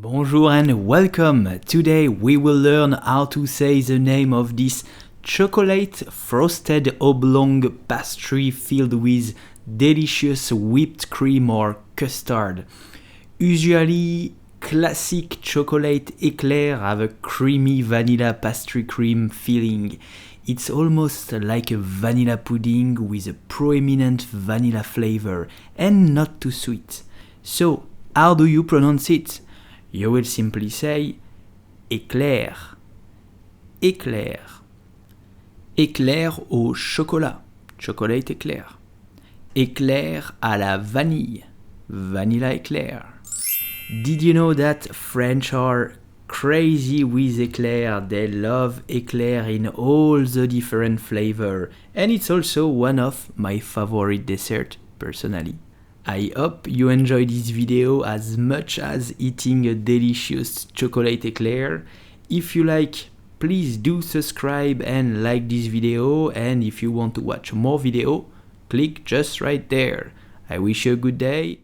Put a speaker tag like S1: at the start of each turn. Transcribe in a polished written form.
S1: Bonjour and welcome! Today we will learn how to say the name of this chocolate frosted oblong pastry filled with delicious whipped cream or custard. Usually classic chocolate éclair have a creamy vanilla pastry cream filling. It's almost like a vanilla pudding with a proeminent vanilla flavor and not too sweet. So, how do you pronounce it? You will simply say éclair, éclair, éclair au chocolat, chocolate éclair, éclair à la vanille, vanilla éclair. Did you know that French are crazy with éclair? They love éclair in all the different flavor, and it's also one of my favorite dessert personally. I hope you enjoyed this video as much as eating a delicious chocolate éclair. If you like, please do subscribe and like this video, and if you want to watch more video, click just right there. I wish you a good day.